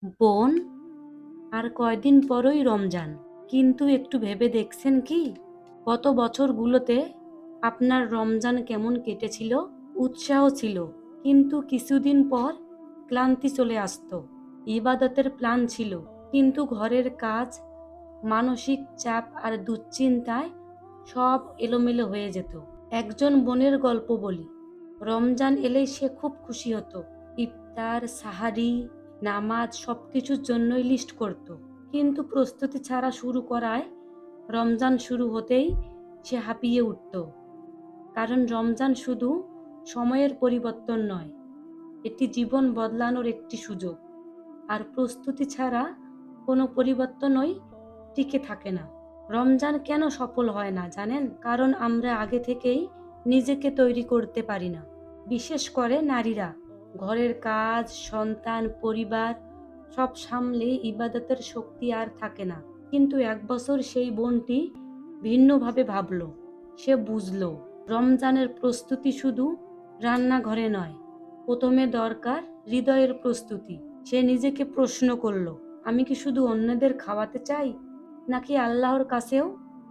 বোন, আর কয়দিন পরই রমজান, কিন্তু একটু ভেবে দেখছেন কি গত বছরগুলোতে আপনার রমজান কেমন কেটেছিল? উৎসাহ ছিল, কিন্তু কিছুদিন পর ক্লান্তি চলে আসতো। ইবাদতের প্ল্যান ছিল, কিন্তু ঘরের কাজ, মানসিক চাপ আর দুশ্চিন্তায় সব এলোমেলো হয়ে যেত। একজন বোনের গল্প বলি। রমজান এলেই সে খুব খুশি হতো। ইফতার, সাহারি, নামাজ সবকিছুর জন্যই লিস্ট করত, কিন্তু প্রস্তুতি ছাড়া শুরু করায় রমজান শুরু হতেই সে হাঁপিয়ে উঠত। কারণ রমজান শুধু সময়ের পরিবর্তন নয়, এটি জীবন বদলানোর একটি সুযোগ। আর প্রস্তুতি ছাড়া কোনো পরিবর্তনই টিকে থাকে না। রমজান কেন সফল হয় না জানেন? কারণ আমরা আগে থেকেই নিজেকে তৈরি করতে পারি না। বিশেষ করে নারীরা ঘরের কাজ, সন্তান, পরিবার সব সামলে ইবাদতের শক্তি আর থাকে না। কিন্তু এক বছর সেই বোনটি ভিন্নভাবে ভাবলো। সে বুঝলো রমজানের প্রস্তুতি শুধু রান্নাঘরে নয়, প্রথমে দরকার হৃদয়ের প্রস্তুতি। সে নিজেকে প্রশ্ন করলো, আমি কি শুধু অন্যদের খাওয়াতে চাই, নাকি আল্লাহর কাছেও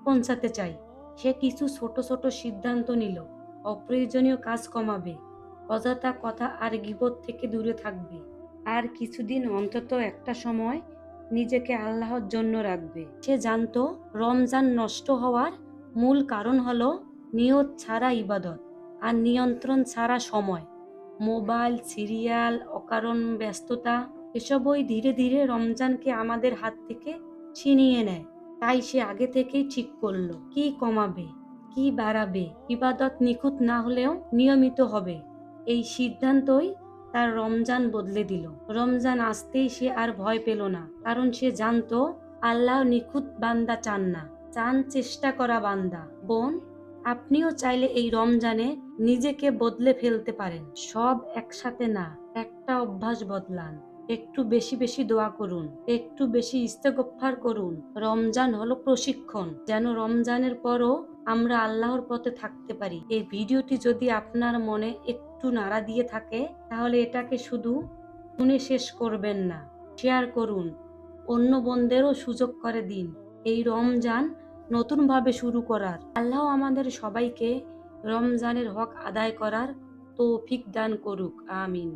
পৌঁছাতে চাই? সে কিছু ছোট ছোট সিদ্ধান্ত নিল। অপ্রয়োজনীয় কাজ কমাবে, অযথা কথা আর গীবত থেকে দূরে থাকবে, আর কিছুদিন অন্তত একটা সময় নিজেকে আল্লাহর জন্য রাখবে। সে জানতো রমজান নষ্ট হওয়ার মূল কারণ হলো নিয়ত ছাড়া ইবাদত আর নিয়ন্ত্রণ ছাড়া সময়। মোবাইল, সিরিয়াল, অকারণ ব্যস্ততা এসবই ধীরে ধীরে রমজানকে আমাদের হাত থেকে ছিনিয়ে নেয়। তাই সে আগে থেকেই ঠিক করলো কি কমাবে, কি বাড়াবে। ইবাদত নিখুঁত না হলেও নিয়মিত হবে, এই সিদ্ধান্তই তার রমজান বদলে দিল। রমজান আসতেই সে আর ভয় পেল না, কারণ সে জানতো আল্লাহ নিখুঁত বান্দা চান না, চান চেষ্টা করা বান্দা। বোন, আপনিও চাইলে এই রমজানে নিজেকে বদলে ফেলতে পারেন। সব একসাথে না, একটা অভ্যাস বদলান। একটু বেশি বেশি দোয়া করুন, একটু বেশি ইস্তেগফার করুন। রমজান হলো প্রশিক্ষণ, যেন রমজানের পরও আমরা আল্লাহর পথে থাকতে পারি। এই ভিডিওটি যদি আপনার মনে একটু নাড়া দিয়ে থাকে, তাহলে এটাকে শুধু শুনে শেষ করবেন না, শেয়ার করুন, অন্য বন্ধুদেরও সুযোগ করে দিন এই রমজান নতুনভাবে শুরু করার। আল্লাহ আমাদের সবাইকে রমজানের হক আদায় করার তৌফিক দান করুক। আমিন।